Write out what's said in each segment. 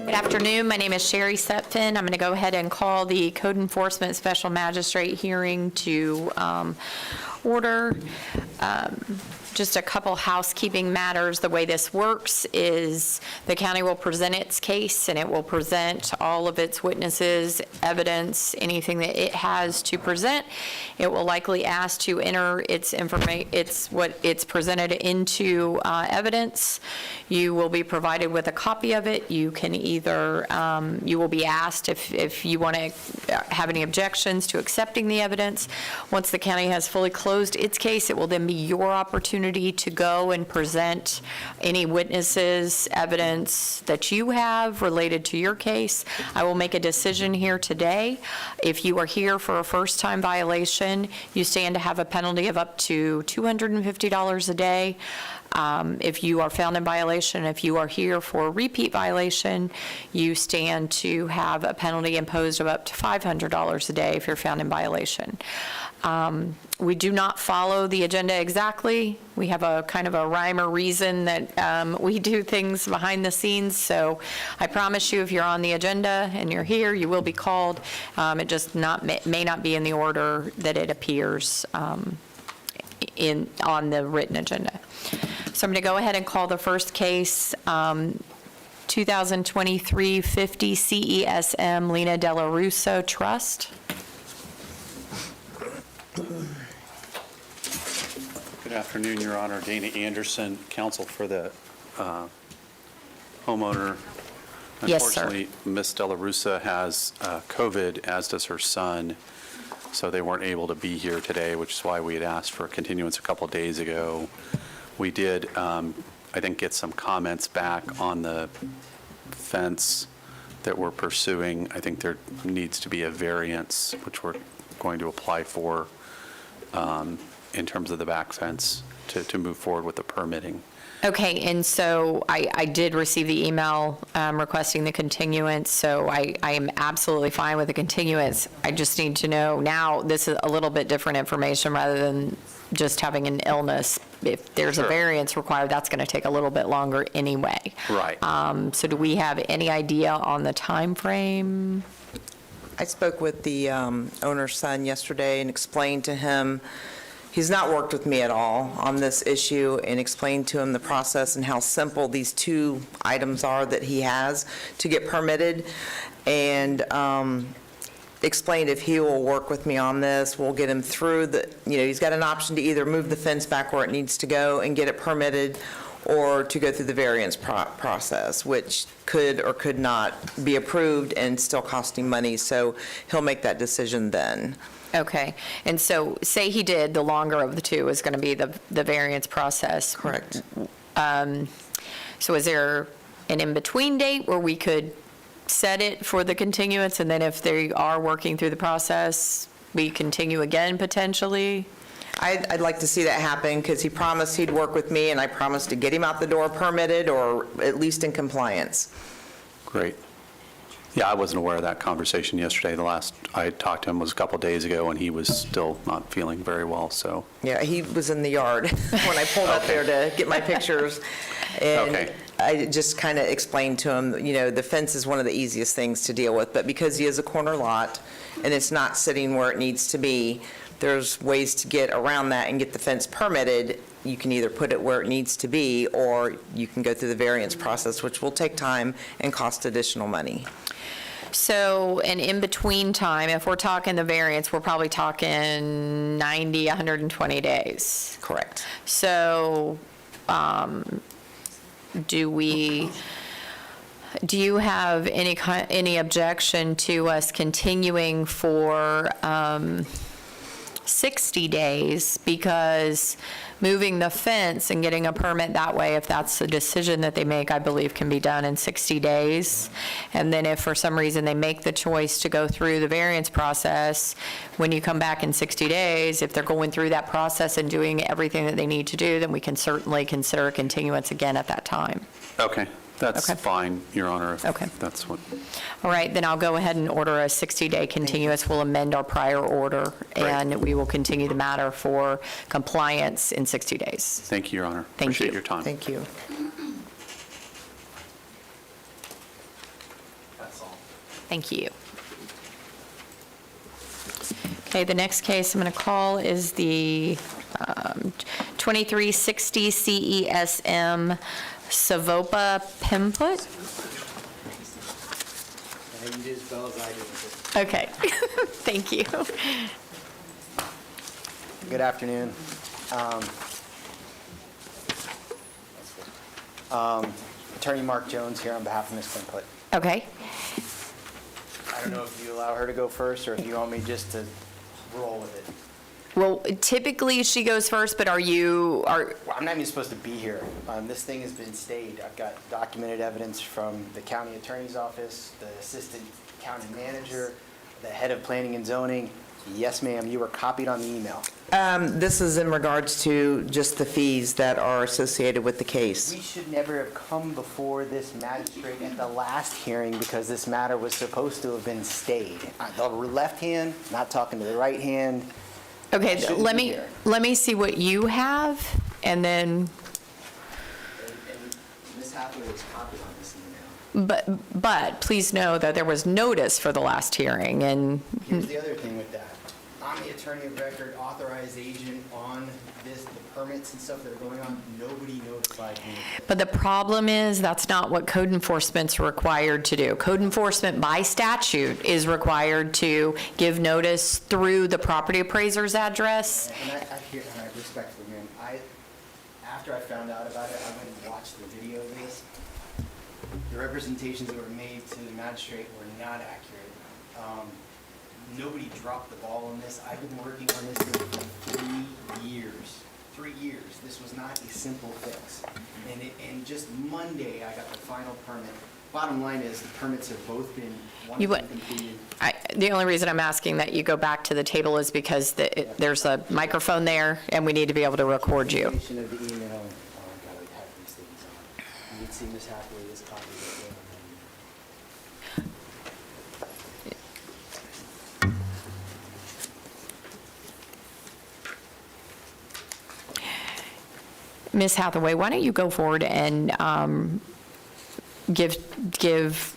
Good afternoon. My name is Sherry Setfin. I'm going to go ahead and call the Code Enforcement Special Magistrate hearing to order. Just a couple housekeeping matters. The way this works is the county will present its case and it will present all of its witnesses, evidence, anything that it has to present. It will likely ask to enter its information, what it's presented into evidence. You will be provided with a copy of it. You can either, you will be asked if you want to have any objections to accepting the evidence. Once the county has fully closed its case, it will then be your opportunity to go and present any witnesses, evidence that you have related to your case. I will make a decision here today. If you are here for a first-time violation, you stand to have a penalty of up to $250 a day. If you are found in violation, if you are here for a repeat violation, you stand to have a penalty imposed of up to $500 a day if you're found in violation. We do not follow the agenda exactly. We have a kind of a rhyme or reason that we do things behind the scenes. So I promise you, if you're on the agenda and you're here, you will be called. It just may not be in the order that it appears on the written agenda. So I'm going to go ahead and call the first case, 2023-50 CESM Lena Della Russo Trust. Good afternoon, Your Honor. Dana Anderson, counsel for the homeowner. Yes, sir. Unfortunately, Ms. Della Russo has COVID, as does her son, so they weren't able to be here today, which is why we had asked for a continuance a couple days ago. We did, I think, get some comments back on the fence that we're pursuing. I think there needs to be a variance, which we're going to apply for in terms of the back fence to move forward with the permitting. Okay, and so I did receive the email requesting the continuance, so I am absolutely fine with the continuance. I just need to know now, this is a little bit different information rather than just having an illness. If there's a variance required, that's going to take a little bit longer anyway. Right. So do we have any idea on the time frame? I spoke with the owner's son yesterday and explained to him, He's not worked with me at all on this issue and explained to him the process and how simple these two items are that he has to get permitted. And explained if he will work with me on this, we'll get him through he's got an option to either move the fence back where it needs to go and get it permitted, or to go through the variance process, which could or could not be approved and still cost him money. So he'll make that decision then. Okay, and so say he did, the longer of the two is going to be the variance process. Correct. So is there an in-between date where we could set it for the continuance, and then if they are working through the process, we continue again potentially? I'd like to see that happen, because he promised he'd work with me, and I promised to get him out the door permitted, or at least in compliance. Great. Yeah, I wasn't aware of that conversation yesterday. The last I talked to him was a couple days ago, and he was still not feeling very well, so. Yeah, he was in the yard when I pulled up there to get my pictures. And Okay. I just kind of explained to him, the fence is one of the easiest things to deal with, but because he is a corner lot and it's not sitting where it needs to be, there's ways to get around that and get the fence permitted. You can either put it where it needs to be, or you can go through the variance process, which will take time and cost additional money. So an in-between time, if we're talking the variance, we're probably talking 90, 120 days. Correct. So do you have any objection to us continuing for 60 days? Because moving the fence and getting a permit that way, if that's the decision that they make, I believe can be done in 60 days. And then if for some reason they make the choice to go through the variance process, when you come back in 60 days, if they're going through that process and doing everything that they need to do, then we can certainly consider a continuance again at that time. Okay, that's Okay. fine, Your Honor, if Okay. that's what. All right, then I'll go ahead and order a 60-day continuance. We'll amend our prior order, Great. and we will continue the matter for compliance in 60 days. Thank you, Your Honor. Thank Appreciate you. your time. Thank you. Thank you. Okay, the next case I'm going to call is the 2360 CESM Savopa Pimput. You did as well as I did. Okay, thank you. Good afternoon. Attorney Mark Jones here on behalf of Ms. Pimplet. Okay, I don't know if you allow her to go first or if you want me just to roll with it. well, typically she goes first, but are, Well, I'm not even supposed to be here. This thing has been stayed. I've got documented evidence from the county attorney's office, the assistant county manager, the head of planning and zoning. Yes, ma'am, you were copied on the email. This is in regards to just the fees that are associated with the case. We should never have come before this magistrate at the last hearing because this matter was supposed to have been stayed. The left hand, not talking to the right hand. okay, Shouldn't let be me, here. let me see what you have, and then, And Ms. Hathaway was copied on this email. but please know that there was notice for the last hearing, and, Here's the other thing with that. I'm the attorney of record, authorized agent on this, the permits and stuff that are going on. Nobody notified me. but the problem is, that's not what code enforcement's required to do. Code enforcement by statute is required to give notice through the property appraiser's address. And I hear, and I respectfully, ma'am, after I found out about it, I went and watched the video of this. The representations that were made to the magistrate were not accurate. Nobody dropped the ball on this. I've been working on this for 3 years. 3 years. This was not a simple fix. And just Monday, I got the final permit. Bottom line is, the permits have both been, one You has been would- completed. The only reason I'm asking that you go back to the table is because there's a microphone there, and we need to be able to record you. Continuation of the email. Oh, I gotta have these things on. You can see Ms. Hathaway is copies of it. Ms. Hathaway, why don't you go forward and give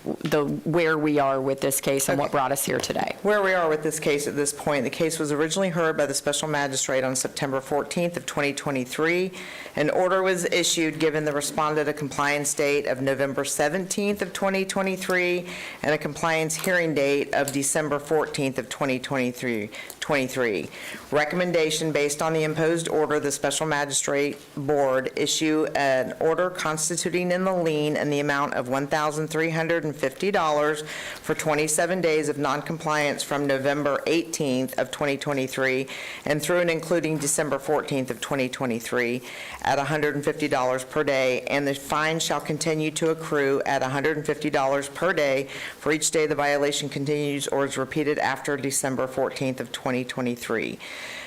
where we are with this case and what Okay. brought us here today. Where we are with this case at this point, the case was originally heard by the special magistrate on September 14th of 2023. An order was issued giving the respondent a compliance date of November 17th of 2023 and a compliance hearing date of December 14th of 2023. Recommendation based on the imposed order, the special magistrate board issue an order constituting in the lien in the amount of $1,350 for 27 days of noncompliance from November 18th of 2023 and through and including December 14th of 2023 at $150 per day, and the fine shall continue to accrue at $150 per day for each day the violation continues or is repeated after December 14th of 2023.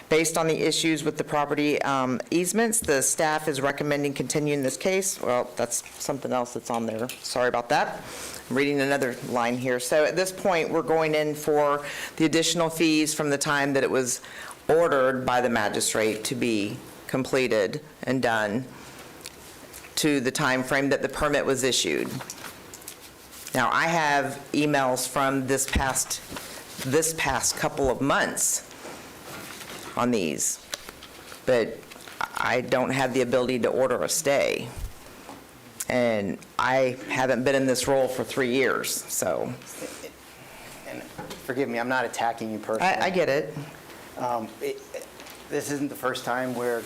Based on the issues with the property easements, the staff is recommending continuing this case. Well, that's something else that's on there. Sorry about that. I'm reading another line here. So at this point, we're going in for the additional fees from the time that it was ordered by the magistrate to be completed and done to the time frame that the permit was issued. Now, I have emails from this past couple of months on these, but I don't have the ability to order a stay. And I haven't been in this role for 3 years, so And forgive me, I'm not attacking you personally. I get it. This isn't the first time where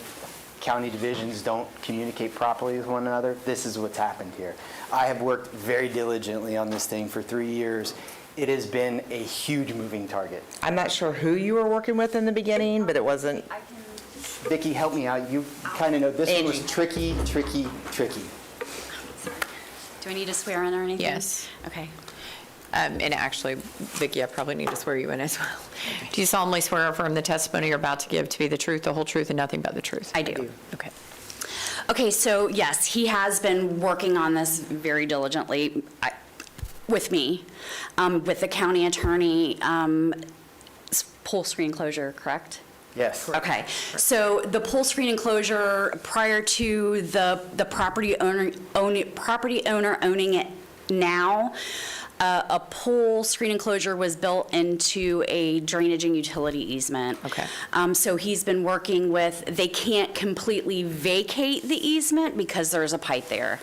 county divisions don't communicate properly with one another. This is what's happened here. I have worked very diligently on this thing for 3 years. It has been a huge moving target. I'm not sure who you were working with in the beginning, but it wasn't. Vicki, help me out. You kind of know this one was Angie. tricky. Do I need to swear in or anything? Yes. Okay. And actually, Vicki, I probably need to swear you in as well. Do you solemnly swear or affirm the testimony you're about to give to be the truth, the whole truth, and nothing but the truth? I do. Okay. Okay, so yes, he has been working on this very diligently with me, with the county attorney, pool screen closure, correct? Yes. Okay, so the pool screen enclosure, prior to the property owner owning it now, a pool screen enclosure was built into a drainage and utility easement. Okay. So he's been working with, they can't completely vacate the easement because there's a pipe there.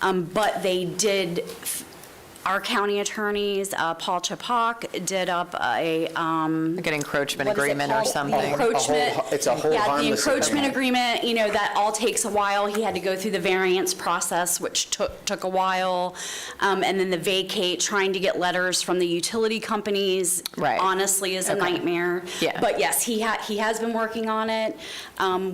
But they did, our county attorneys, Paul Chapak, did up a, Like an encroachment what is it agreement or called? something. Encroachment. It's a whole Yeah, the harmless encroachment agreement. agreement, that all takes a while. He had to go through the variance process, which took a while. And then the vacate, trying to get letters from the utility companies. Right. Honestly, is a Okay. nightmare. Yeah. But yes, he has been working on it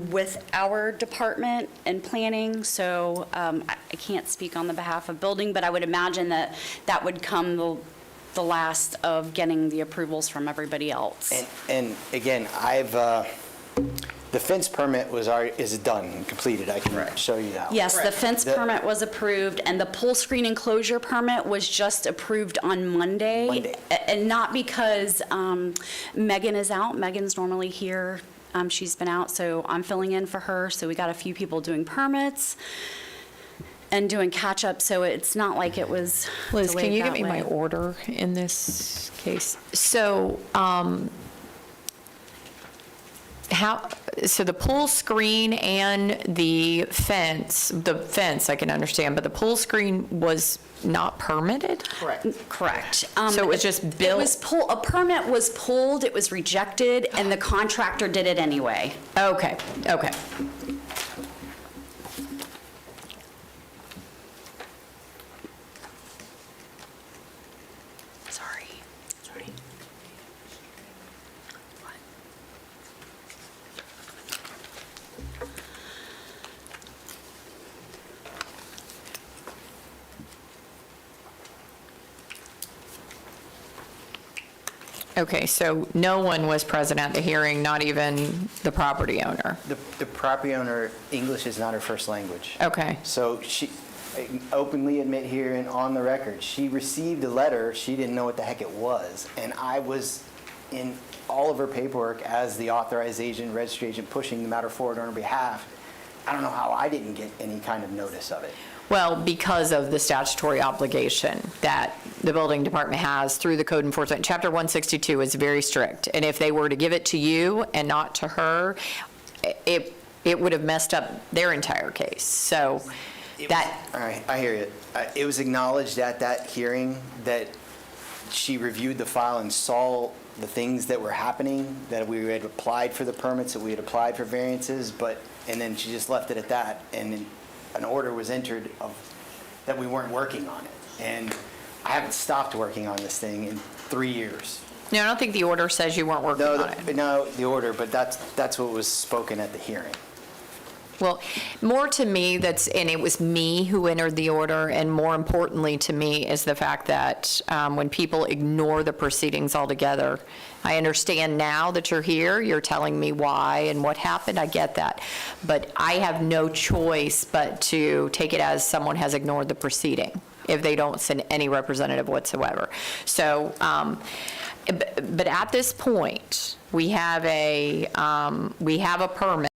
with our department and planning. So I can't speak on the behalf of building, but I would imagine that would come the last of getting the approvals from everybody else. And again, the fence permit is done and completed. I can show you that. Yes, the fence The- permit was approved, and the pool screen enclosure permit was just approved on Monday. Monday. And not because Megan is out. Megan's normally here. She's been out, so I'm filling in for her. So we got a few people doing permits and doing catch-up, so it's not like it was Liz, can delayed you that give me my way. order in this case? So, so the pool screen and the fence I can understand, but the pool screen was not permitted? Correct. Correct. So it was just It built? was a permit was pulled, it was rejected, and the contractor did it anyway. Okay. Sorry. Okay, so no one was present at the hearing, not even the property owner? The property owner, English is not her first language. Okay. So she I openly admit here and on the record, she received a letter, she didn't know what the heck it was. And I was in all of her paperwork as the authorized agent, registry agent, pushing the matter forward on her behalf. I don't know how I didn't get any kind of notice of it. Well, because of the statutory obligation that the building department has through the code enforcement. Chapter 162 is very strict, and if they were to give it to you and not to her, it would have messed up their entire case. So that, All right, I hear you. It was acknowledged at that hearing that she reviewed the file and saw the things that were happening, that we had applied for the permits, that we had applied for variances, and then she just left it at that, and an order was entered that we weren't working on it. And I haven't stopped working on this thing in 3 years. no, I don't think the order says you weren't working on it. No, the order, but that's what was spoken at the hearing. Well, more to me, and it was me who entered the order, and more importantly to me is the fact that when people ignore the proceedings altogether, I understand now that you're here, you're telling me why and what happened, I get that. But I have no choice but to take it as someone has ignored the proceeding if they don't send any representative whatsoever. So, but at this point, we have a permit.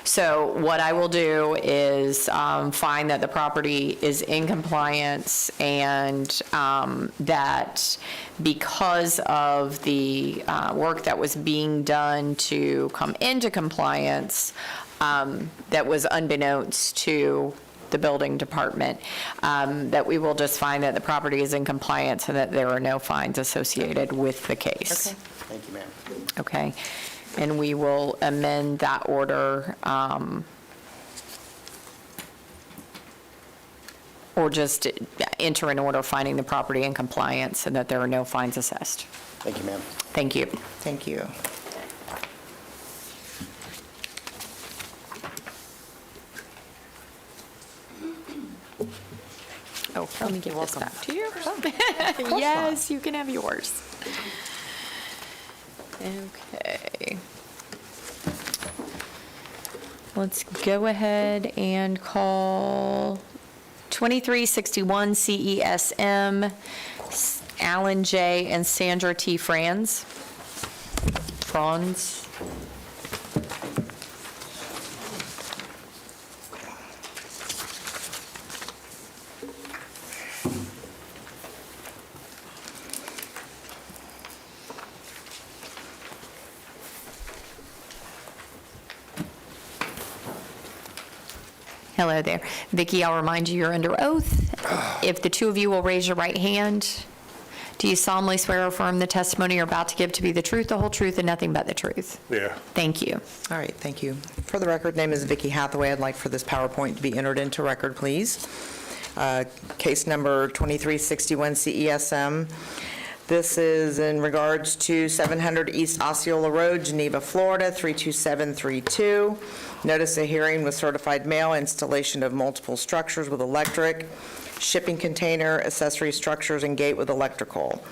So what I will do is find that the property is in compliance, and that because of the work that was being done to come into compliance, that was unbeknownst to the building department, that we will just find that the property is in compliance and that there are no fines associated with the case. Okay. Thank you, ma'am. Okay? And we will amend that order, or just enter an order finding the property in compliance and that there are no fines assessed. Thank you, ma'am. Thank you. Thank you. Oh, let me give this back to you. course Yes, you can have yours. Okay. Let's go ahead and call 2361 CESM, Alan J. and Sandra T. Franz. Hello there. Vicki, I'll remind you, you're under oath. If the two of you will raise your right hand, do you solemnly swear or affirm the testimony you're about to give to be the truth, the whole truth, and nothing but the truth? Yeah. Thank you. All right, thank you. For the record, name is Vicki Hathaway. I'd like for this PowerPoint to be entered into record, please. Case number 2361 CESM. This is in regards to 700 East Osceola Road, Geneva, Florida, 32732. Notice of hearing with certified mail, installation of multiple structures with electric, shipping container, accessory structures, and gate with electrical.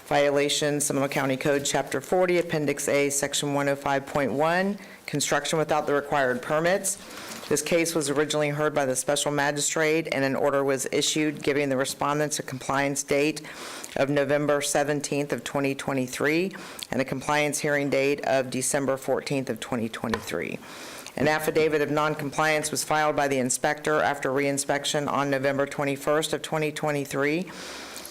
Violation, Seminole County Code, Chapter 40, Appendix A, Section 105.1, construction without the required permits. This case was originally heard by the special magistrate, and an order was issued giving the respondents a compliance date of November 17th of 2023 and a compliance hearing date of December 14th of 2023. An affidavit of noncompliance was filed by the inspector after reinspection on November 21st of 2023.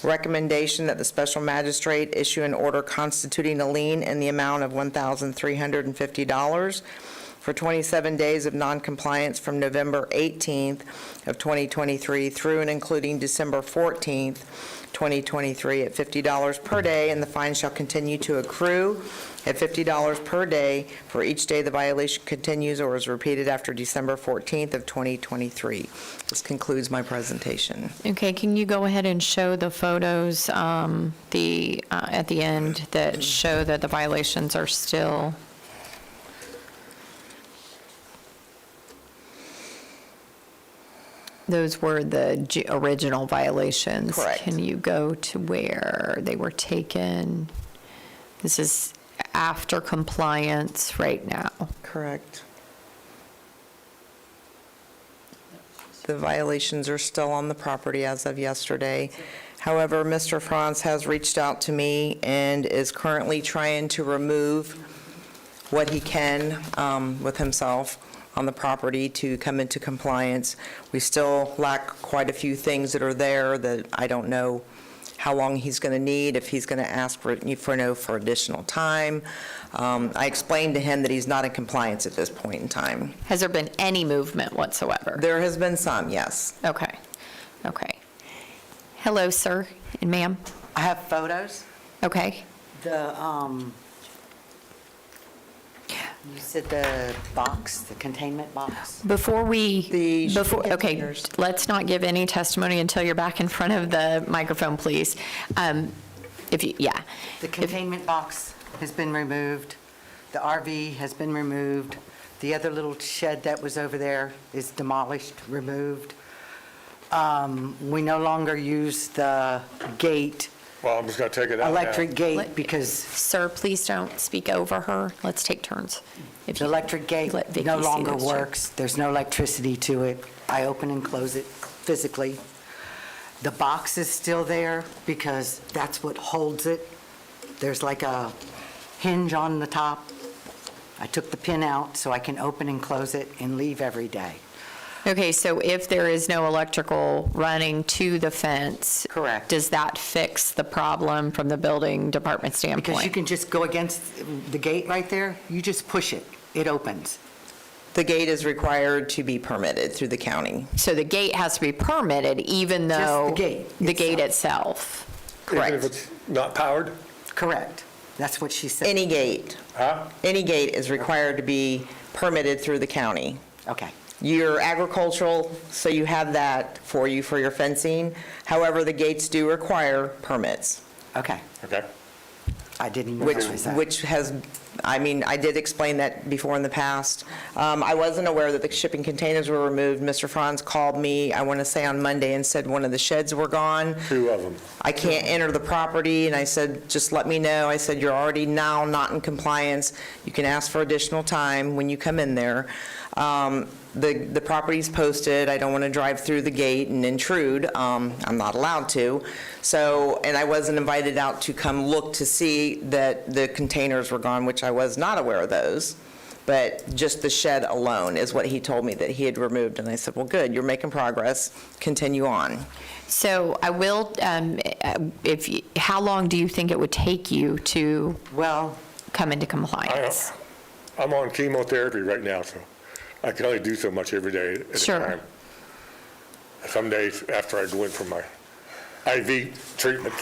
Recommendation that the special magistrate issue an order constituting a lien in the amount of $1,350 for 27 days of noncompliance from November 18th of 2023 through and including December 14th, 2023 at $50 per day, and the fine shall continue to accrue at $50 per day for each day the violation continues or is repeated after December 14th of 2023. This concludes my presentation. Okay, can you go ahead and show the photos at the end that show that the violations are still? Those were the original violations. Correct. Can you go to where they were taken? This is after compliance right now. Correct. The violations are still on the property as of yesterday. However, Mr. Franz has reached out to me and is currently trying to remove what he can with himself. on the property to come into compliance. We still lack quite a few things that are there that I don't know how long he's going to need, if he's going to ask for additional time. I explained to him that he's not in compliance at this point in time. Has there been any movement whatsoever? There has been some, yes. Okay, okay. Hello, sir and ma'am. I have photos. Okay. You said the box, the containment box? Before okay, containers. let's not give any testimony until you're back in front of the microphone, please. Yeah. The containment box has been removed. The RV has been removed. The other little shed that was over there is demolished, removed. We no longer use the gate, Well, I'm just going to take it out now. electric gate, because Sir, please don't speak over her. Let's take turns. If the you- electric gate let Vicky no see longer those, sir. works. There's no electricity to it. I open and close it physically. The box is still there because that's what holds it. There's like a hinge on the top. I took the pin out so I can open and close it and leave every day. Okay, so if there is no electrical running to the fence. Correct. Does that fix the problem from the building department standpoint? Because you can just go against the gate right there, you just push it, it opens. The gate is required to be permitted through the county. So the gate has to be permitted even Just the though? gate The gate itself. Even if Correct. it's not powered? Correct. That's what she said. Any gate. Huh? Any gate is required to be permitted through the county. Okay. You're agricultural, so you have that for you for your fencing. However, the gates do require permits, Okay. Okay. I didn't even which, realize that. which has, I mean, I did explain that before in the past. I wasn't aware that the shipping containers were removed. Mr. Franz called me, I want to say on Monday, and said one of the sheds were gone. 2 of them. I can't enter the property, and I said, just let me know. I said, you're already now not in compliance. You can ask for additional time when you come in there. The property's posted. I don't want to drive through the gate and intrude. I'm not allowed to. So, and I wasn't invited out to come look to see that the containers were gone, which I was not aware of those. But just the shed alone is what he told me that he had removed. And I said, well, good, you're making progress. Continue on. So I will, how long do you think it would take you to Well, come into compliance? I'm on chemotherapy right now, so I can only do so much every day at a Sure. time. Some days after I go in for my IV treatment,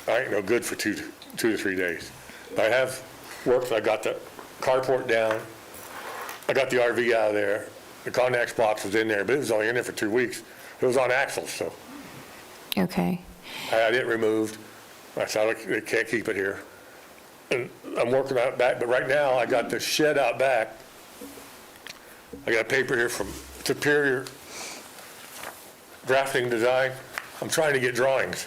I ain't no good for two to 3 days. I have worked, I got the carport down, I got the RV out of there, the Connex box was in there, but it was only in there for 2 weeks. It was on axles, so Okay. I had it removed. I said, they can't keep it here. And I'm working out back, but right now I got the shed out back. I got a paper here from Superior Drafting Design. I'm trying to get drawings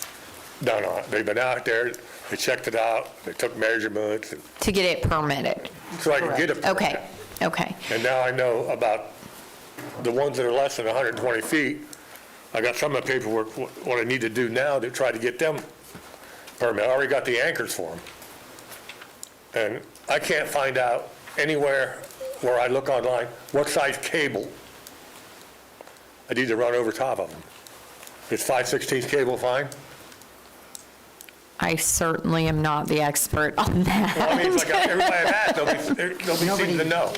done on it. They've been out there, they checked it out, they took measurements, and To get it permitted? so I can get it. Okay, okay. And now I know about the ones that are less than 120 feet. I got some of the paperwork, what I need to do now to try to get them permit. I already got the anchors for them. And I can't find out anywhere where I look online, what size cable I need to run over top of them. Is 5/16 cable fine? I certainly am not the expert on that. Well, I mean, it's like everybody I've asked, nobody seems to know.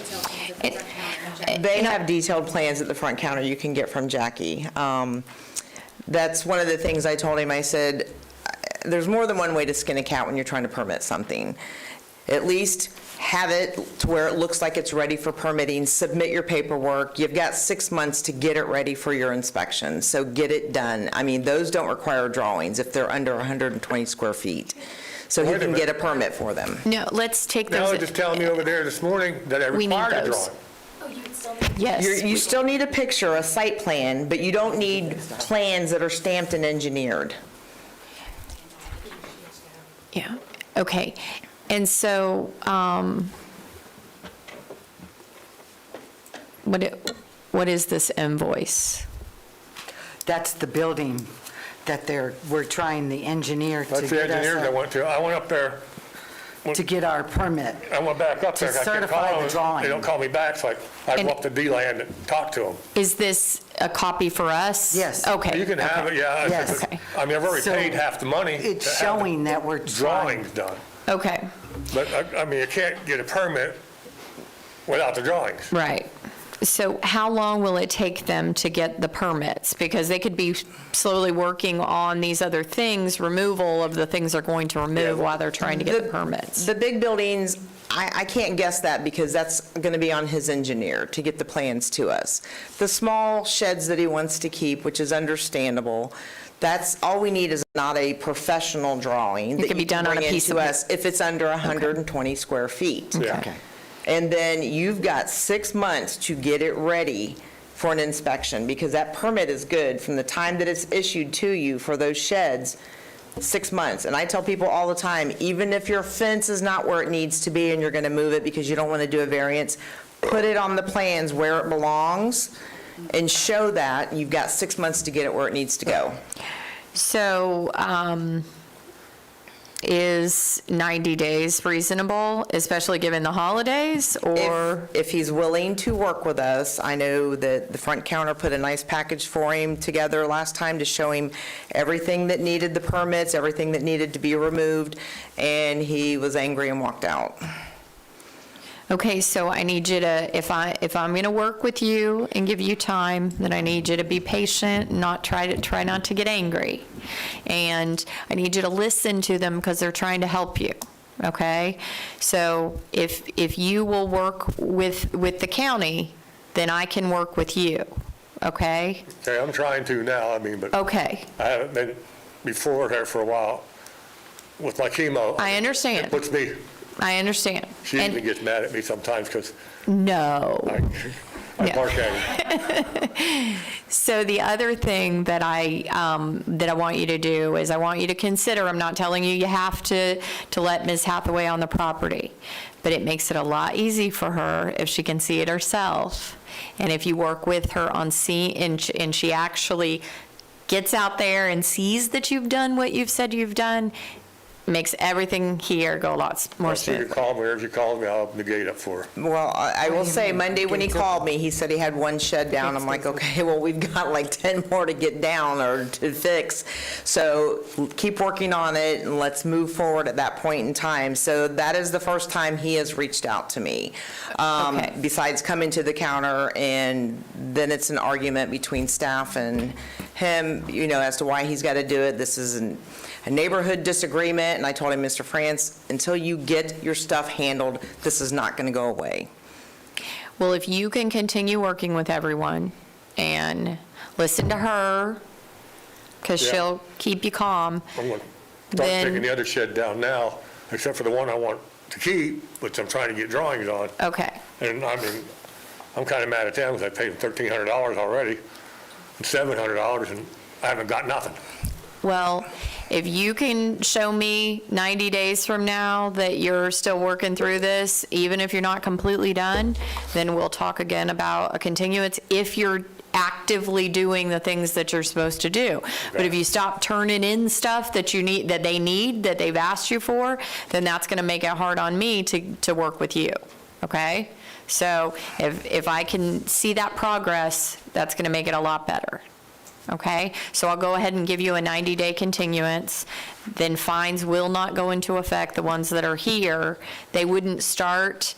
They have detailed plans at the front counter you can get from Jackie. That's one of the things I told him. I said, there's more than one way to skin a cat when you're trying to permit something. At least have it to where it looks like it's ready for permitting, submit your paperwork. You've got 6 months to get it ready for your inspection, so get it done. I mean, those don't require drawings if they're under 120 square feet. So he Wait a can get a minute. permit for them. No, let's take Now those. they're just telling me over there this morning that I We need required a those. drawing. Yes. You still need a picture, a site plan, but you don't need plans that are stamped and engineered. Yeah, okay. And so, what is this invoice? that's the building that we're trying the engineer to That's the get us engineers I a- went to. I went up there to get our permit. I went back up there. To I kept certify calling the them. drawing. They don't call me back, so I go And- up to D-Land and talk to them. Is this a copy for us? Yes. Okay. You can have it, yeah. Yes. Okay. I mean, I've already So paid half the money. to It's have the showing that we're trying. Drawings done. Okay, But, I mean, you can't get a permit without the drawings. right. So how long will it take them to get the permits? Because they could be slowly working on these other things, removal of the things they're going to remove while they're trying to get the permits. The big buildings, I can't guess that because that's going to be on his engineer to get the plans to us. The small sheds that he wants to keep, which is understandable, that's, all we need is not a professional drawing. that can be you can done on a bring piece into of- us if it's under 120 square feet. Yeah. Okay. And then you've got 6 months to get it ready for an inspection, because that permit is good from the time that it's issued to you for those sheds, 6 months. And I tell people all the time, even if your fence is not where it needs to be and you're going to move it because you don't want to do a variance, put it on the plans where it belongs and show that you've got 6 months to get it where it needs to go. So, is 90 days reasonable, especially given the holidays, or? If he's willing to work with us, I know that the front counter put a nice package for him together last time to show him everything that needed the permits, everything that needed to be removed, and he was angry and walked out. Okay, so I need you to, if I'm going to work with you and give you time, then I need you to be patient, not try not to get angry. And I need you to listen to them because they're trying to help you, okay? So if you will work with the county, then I can work with you, okay? Okay, I'm trying to now, I mean, but Okay, I haven't been before there for a while with my chemo. I understand. It puts me, I understand. she And- even gets mad at me sometimes because No. I Yeah. bark at her. So the other thing that I want you to do is I want you to consider, I'm not telling you have to let Ms. Hathaway on the property, but it makes it a lot easy for her if she can see it herself. And if you work with her on and she actually gets out there and sees that you've done what you've said you've done, makes everything here go a lot more She can smooth. call me, or if she calls me, I'll open the gate up for her. Well, I will say, Monday when he called me, he said he had one shed down. I'm like, okay, well, we've got like 10 more to get down or to fix. So keep working on it and let's move forward at that point in time. So that is the first time he has reached out to me. Okay. Besides coming to the counter, and then it's an argument between staff and him, as to why he's got to do it. This is a neighborhood disagreement, and I told him, Mr. France, until you get your stuff handled, this is not going to go away. Well, if you can continue working with everyone and listen to her, because Yeah. she'll keep you calm, I'm going to start Then- taking the other shed down now, except for the one I want to keep, which I'm trying to get drawings on. okay. And I mean, I'm kind of mad at them because I paid them $1,300 already, and $700, and I haven't got nothing. Well, if you can show me 90 days from now that you're still working through this, even if you're not completely done, then we'll talk again about a continuance if you're actively doing the things that you're supposed to do. But if you stop turning in stuff that that they've asked you for, then that's going to make it hard on me to work with you, okay? So if I can see that progress, that's going to make it a lot better. Okay, so I'll go ahead and give you a 90-day continuance. Then fines will not go into effect, the ones that are here. They wouldn't start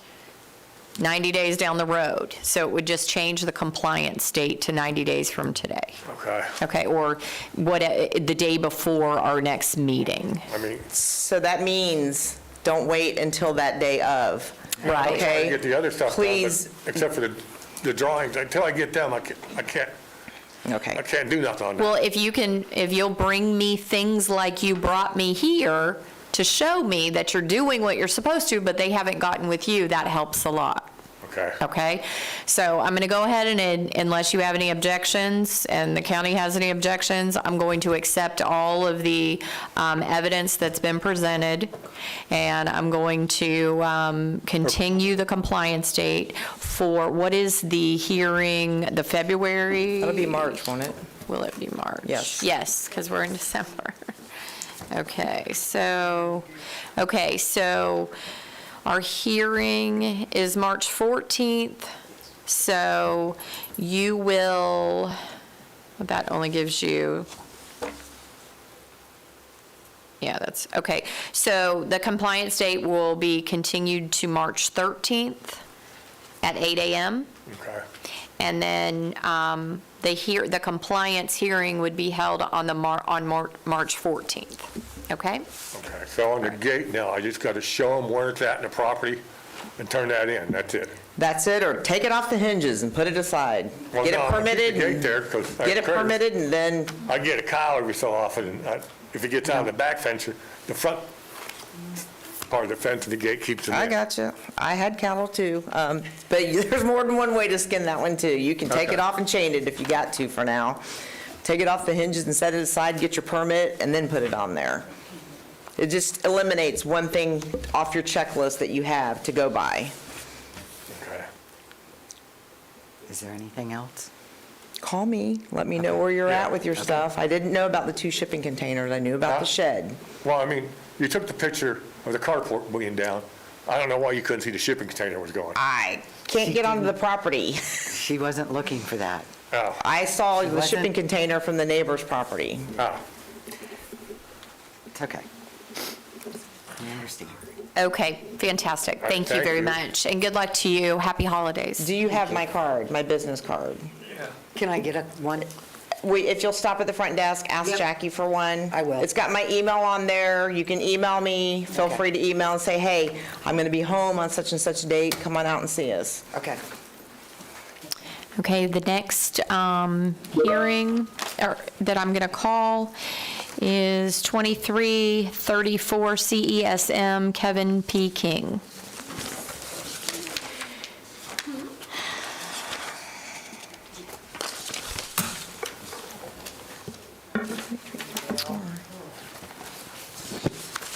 90 days down the road. So it would just change the compliance date to 90 days from today. Okay. Okay, or the day before our next meeting. I mean, So that means, don't wait until that day of. I'm trying Okay? to get the other stuff done, Please. but except for the drawings. Until I get them, I Okay. can't do nothing on that. Well, if you'll bring me things like you brought me here to show me that you're doing what you're supposed to, but they haven't gotten with you, that helps a lot. Okay. Okay? So I'm going to go ahead and, unless you have any objections and the county has any objections, I'm going to accept all of the evidence that's been presented, and I'm going to continue the compliance date for, what is the hearing, the February? That'll be March, won't it? Will it be March? Yes. Yes, because we're in December. Okay, so our hearing is March 14th, so you will, well, that only gives you, yeah, that's, okay. So the compliance date will be continued to March 13th at 8 a.m. Okay. And then the compliance hearing would be held on March 14th, okay? Okay, so on the gate now, I just got to show them where it's at in the property and turn that in, that's it. That's it, or take it off the hinges and put it aside. Well, Get it no, I'm gonna keep permitted. the gate and- there, 'cause Get it Curtis- permitted and then, I get a cow every so often, and if it gets out of the back fence, the front part of the fence and the gate keeps them in. I got you. I had cattle too. But there's more than one way to skin that one too. You can take it Okay. off and chain it if you got to for now. Take it off the hinges and set it aside, get your permit, and then put it on there. It just eliminates one thing off your checklist that you have to go by. Okay. Is there anything else? Call me, let me know where you're Yeah. at with your stuff. I didn't know about the 2 shipping containers. I knew about the shed. Well, I mean, you took the picture of the carport being down. I don't know why you couldn't see the shipping container was going. I can't get onto the property. She wasn't looking for that. Oh, I saw the wasn't? shipping container from the neighbor's property. oh. It's okay. I understand. Okay, fantastic. right, Thank you thank very you. much, and good luck to you. Happy holidays. Do you have my card, my business card? Can I get one? If you'll stop at the front desk, ask Yep. Jackie for one. I will. It's got my email on there. You can email me. Feel Okay. free to email and say, hey, I'm going to be home on such and such a date. Come on out and see us. Okay. Okay, the next hearing that I'm going to call is 2334 CESM, Kevin P. King.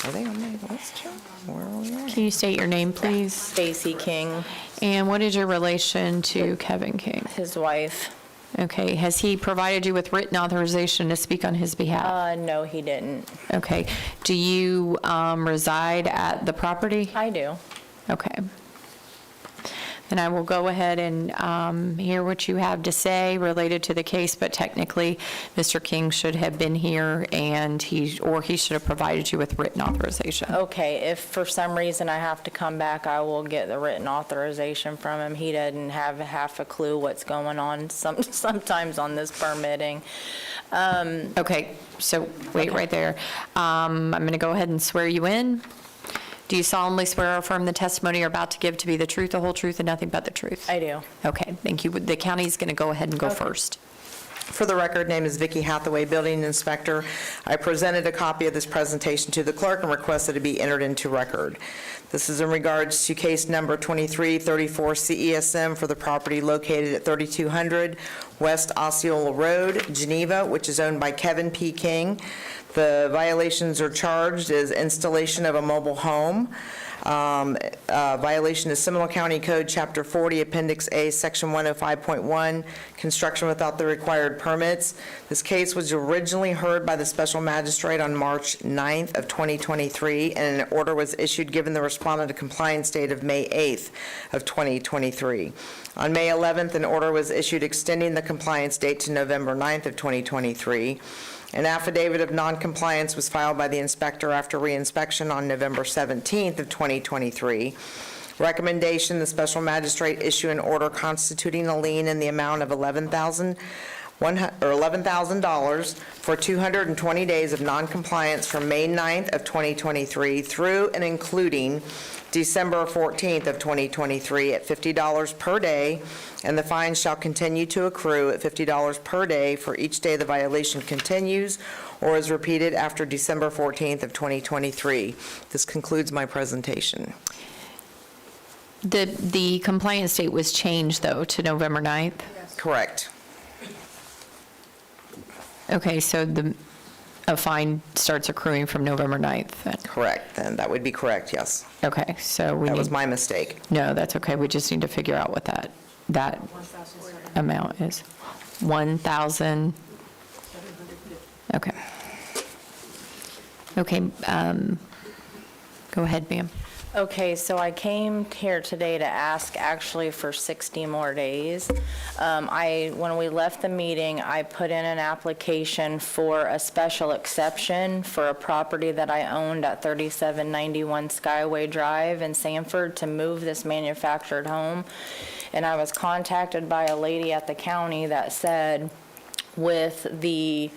Are they on my list, Joe? Where are we at? Can you state your name, please? Stacy King, And what is your relation to Kevin King? his wife. Okay, has he provided you with written authorization to speak on his behalf? No, he didn't. Okay, do you reside at the property? I do. Okay. Then I will go ahead and hear what you have to say related to the case, but technically, Mr. King should have been here, and he should have provided you with written authorization. Okay, if for some reason I have to come back, I will get the written authorization from him. He doesn't have half a clue what's going on sometimes on this permitting. Okay, so wait right there. I'm going to go ahead and swear you in. Do you solemnly swear or affirm the testimony you're about to give to be the truth, the whole truth, and nothing but the truth? I do. Okay, thank you. The county's going to go ahead and go first. For the record, name is Vicki Hathaway, Building Inspector. I presented a copy of this presentation to the clerk and requested it be entered into record. This is in regards to case number 2334 CESM for the property located at 3200 West Osceola Road, Geneva, which is owned by Kevin P. King. The violations are charged as installation of a mobile home. Violation is Seminole County Code, Chapter 40, Appendix A, Section 105.1, construction without the required permits. This case was originally heard by the special magistrate on March 9th of 2023, and an order was issued giving the respondent a compliance date of May 8th of 2023. On May 11th, an order was issued extending the compliance date to November 9th of 2023. An affidavit of noncompliance was filed by the inspector after reinspection on November 17th of 2023. Recommendation, the special magistrate issue an order constituting a lien in the amount of $11,000 for 220 days of noncompliance from May 9th of 2023 through and including December 14th of 2023 at $50 per day, and the fine shall continue to accrue at $50 per day for each day the violation continues or is repeated after December 14th of 2023. This concludes my presentation. The compliance date was changed, though, to November 9th? Correct. Okay, so a fine starts accruing from November 9th then? Correct, then that would be correct, yes. Okay, so we That was need, my mistake. no, that's okay, we just need to figure out what that amount is. 1,000? Okay. Okay, go ahead, ma'am. Okay, so I came here today to ask actually for 60 more days. When we left the meeting, I put in an application for a special exception for a property that I owned at 3791 Skyway Drive in Sanford to move this manufactured home. And I was contacted by a lady at the county that said with the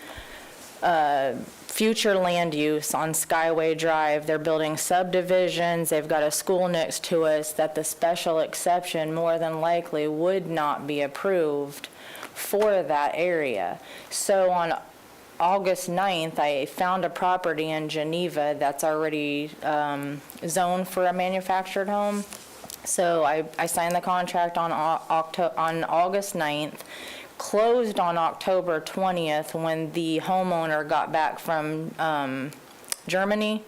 future land use on Skyway Drive, they're building subdivisions, they've got a school next to us, that the special exception more than likely would not be approved for that area. So on August 9th, I found a property in Geneva that's already zoned for a manufactured home. So I signed the contract on August 9th, closed on October 20th when the homeowner got back from Germany.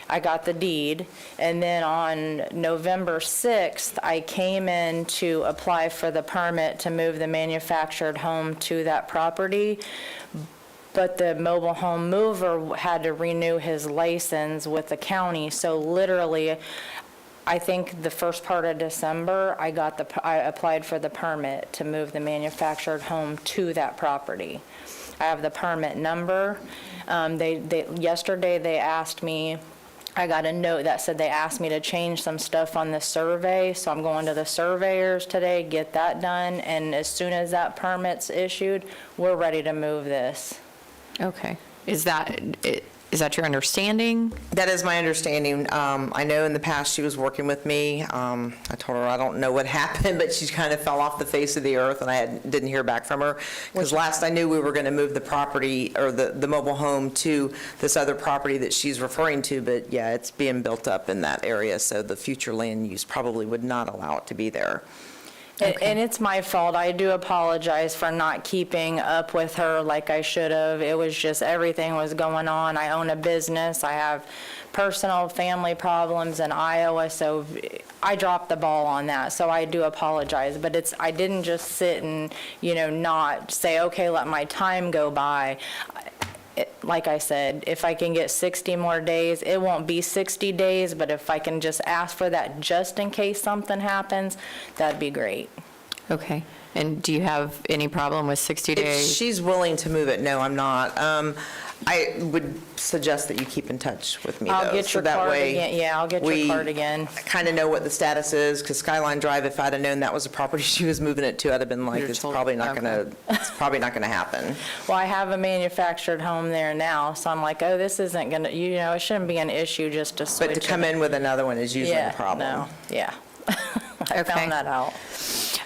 I got the deed, and then on November 6th, I came in to apply for the permit to move the manufactured home to that property, but the mobile home mover had to renew his license with the county, so literally, I think the first part of December, I applied for the permit to move the manufactured home to that property. I have the permit number. Yesterday, they asked me, I got a note that said they asked me to change some stuff on the survey, so I'm going to the surveyors today, get that done, and as soon as that permit's issued, we're ready to move this. Okay. Is that your understanding? That is my understanding. I know in the past she was working with me. I told her I don't know what happened, but she kind of fell off the face of the earth, and I didn't hear back from her. Because last I knew, we were going to move the property, or the mobile home, to this other property that she's referring to, but yeah, it's being built up in that area, so the future land use probably would not allow it to be there. And it's my fault. I do apologize for not keeping up with her like I should have. It was just everything was going on. I own a business. I have personal family problems in Iowa, so I dropped the ball on that. So I do apologize. But I didn't just sit and, not say, okay, let my time go by. Like I said, if I can get 60 more days, it won't be 60 days, but if I can just ask for that just in case something happens, that'd be great. Okay. And do you have any problem with 60 If days? she's willing to move it, no, I'm not. I would suggest that you keep in touch with me, though. I'll get so your that card way again. Yeah, I'll get your card again. I kind of know what the status is, because Skyline Drive, if I'd have known that was the property she was moving it to, I'd have been like, You'd it's told- probably not okay. going to happen. Well, I have a manufactured home there now, so I'm like, oh, this isn't going to, it shouldn't be an issue just to switch But to it. come in with another one is usually the problem. No, yeah. I Okay. found that out.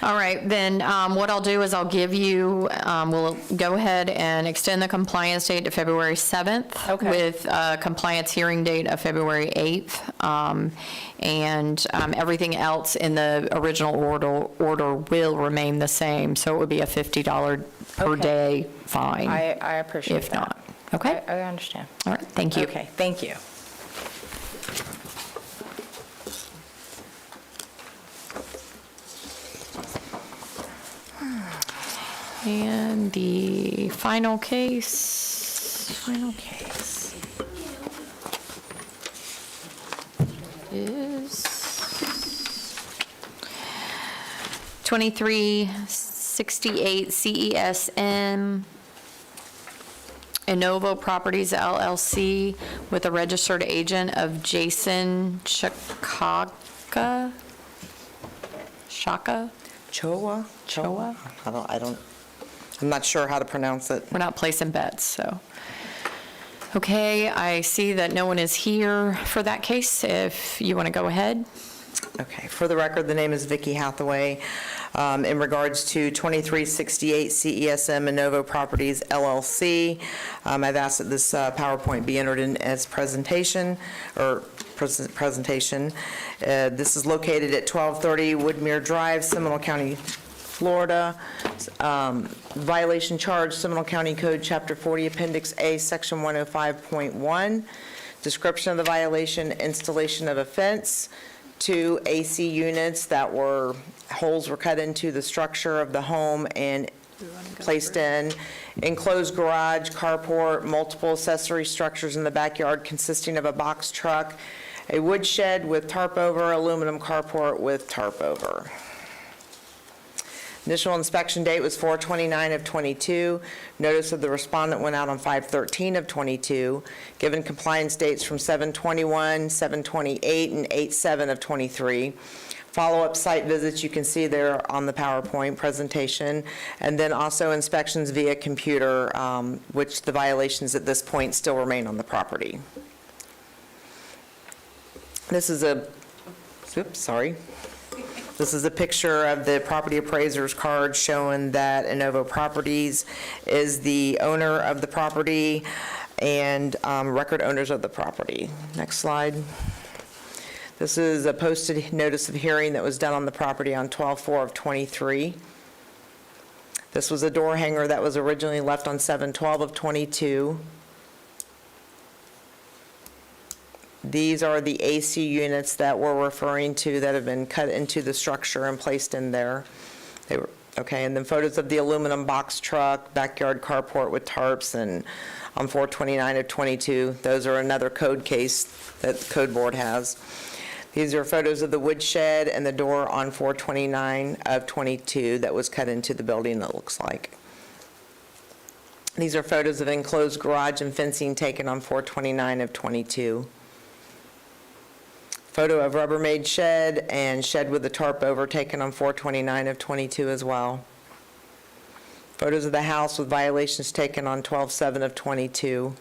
All right, then what I'll do is I'll give you, we'll go ahead and extend the compliance date to February 7th. Okay. With a compliance hearing date of February 8th. And everything else in the original order will remain the same. So it would be a $50 per Okay. day fine. I appreciate If that. not. Okay? I understand. All right, thank you. Okay, thank you. And the final case is 2368 CESM Innovo Properties LLC with a registered agent of Jason Shaka? Choa? Choa? I'm not sure how to pronounce it. We're not placing bets, so. Okay, I see that no one is here for that case. If you want to go ahead. Okay, for the record, the name is Vicki Hathaway. In regards to 2368 CESM Innovo Properties LLC, I've asked that this PowerPoint be entered in as presentation. This is located at 1230 Woodmere Drive, Seminole County, Florida. Violation charge, Seminole County Code, Chapter 40, Appendix A, Section 105.1. Description of the violation, installation of a fence, 2 AC units that holes were cut into the structure of the home and placed in, enclosed garage, carport, multiple accessory structures in the backyard consisting of a box truck, a wood shed with tarp over, aluminum carport with tarp over. Initial inspection date was 4/29 of '22. Notice of the respondent went out on 5/13 of '22. Given compliance dates from 7/21, 7/28, and 8/7 of '23. Follow-up site visits you can see there on the PowerPoint presentation, and then also inspections via computer, which the violations at this point still remain on the property. This is a, oops, sorry. This is a picture of the property appraiser's card showing that Innovo Properties is the owner of the property and record owners of the property. Next slide. This is a posted notice of hearing that was done on the property on 12/4 of '23. This was a door hanger that was originally left on 7/12 of '22. These are the AC units that we're referring to that have been cut into the structure and placed in there. They were, okay, and then photos of the aluminum box truck, backyard carport with tarps, and on 4/29 of '22. Those are another code case that the code board has. These are photos of the wood shed and the door on 4/29 of '22 that was cut into the building, it looks like. These are photos of enclosed garage and fencing taken on 4/29 of '22. Photo of Rubbermaid shed and shed with the tarp over taken on 4/29 of '22 as well. Photos of the house with violations taken on 12/7 of '22.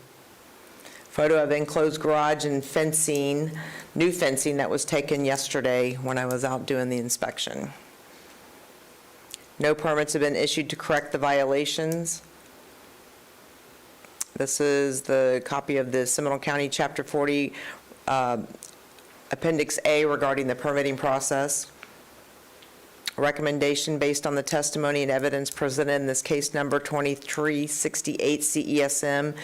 Photo of enclosed garage and fencing, new fencing that was taken yesterday when I was out doing the inspection. No permits have been issued to correct the violations. This is the copy of the Seminole County Chapter 40 Appendix A regarding the permitting process. A recommendation based on the testimony and evidence presented in this case number 2368 CESM.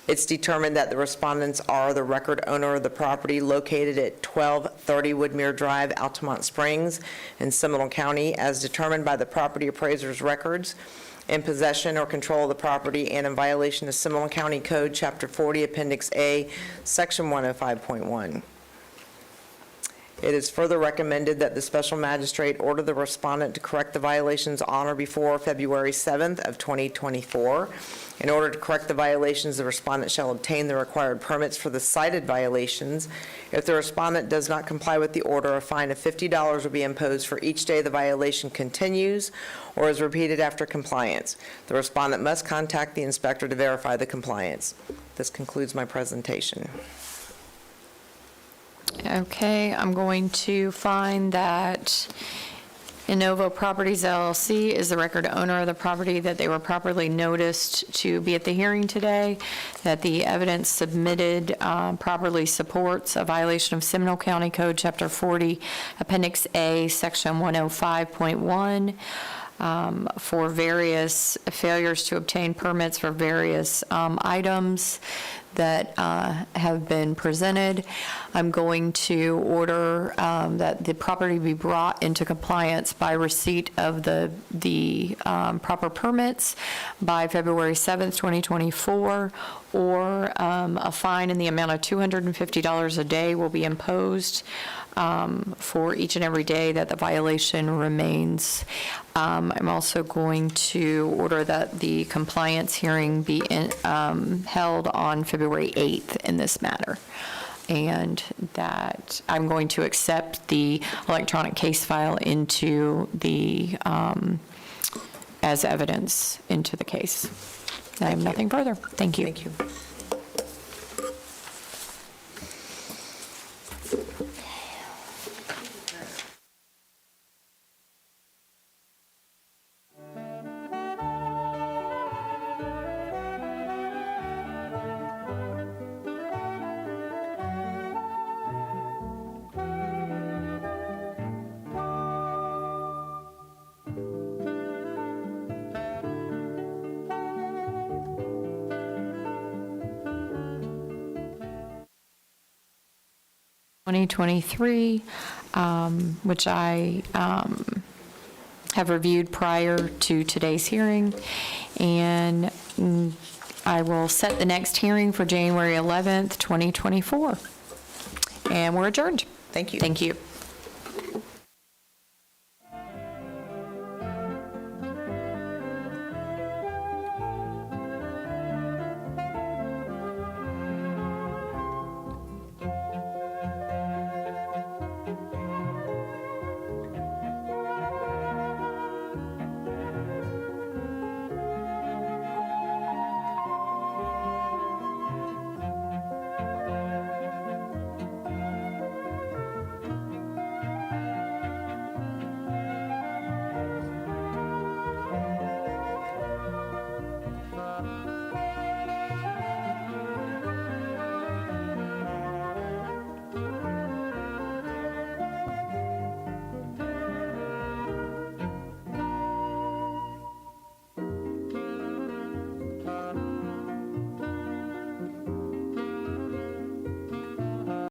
It's determined that the respondents are the record owner of the property located at 1230 Woodmere Drive, Altamont Springs in Seminole County, as determined by the property appraiser's records, in possession or control of the property and in violation of Seminole County Code Chapter 40 Appendix A, Section 105.1. It is further recommended that the special magistrate order the respondent to correct the violations on or before February 7th of 2024. In order to correct the violations, the respondent shall obtain the required permits for the cited violations. If the respondent does not comply with the order, a fine of $50 will be imposed for each day the violation continues or is repeated after compliance. The respondent must contact the inspector to verify the compliance. This concludes my presentation. Okay, I'm going to find that Innovo Properties LLC is the record owner of the property, that they were properly noticed to be at the hearing today, that the evidence submitted properly supports a violation of Seminole County Code Chapter 40, Appendix A, Section 105.1, for various failures to obtain permits for various items that have been presented. I'm going to order that the property be brought into compliance by receipt of the proper permits by February 7th, 2024, or a fine in the amount of $250 a day will be imposed for each and every day that the violation remains. I'm also going to order that the compliance hearing be held on February 8th in this matter, and that I'm going to accept the electronic case file into the, as evidence into the case. I have nothing further. Thank you. Thank you. (2023), which I have reviewed prior to today's hearing, and I will set the next hearing for January 11th, 2024. And we're adjourned. Thank you. Thank you.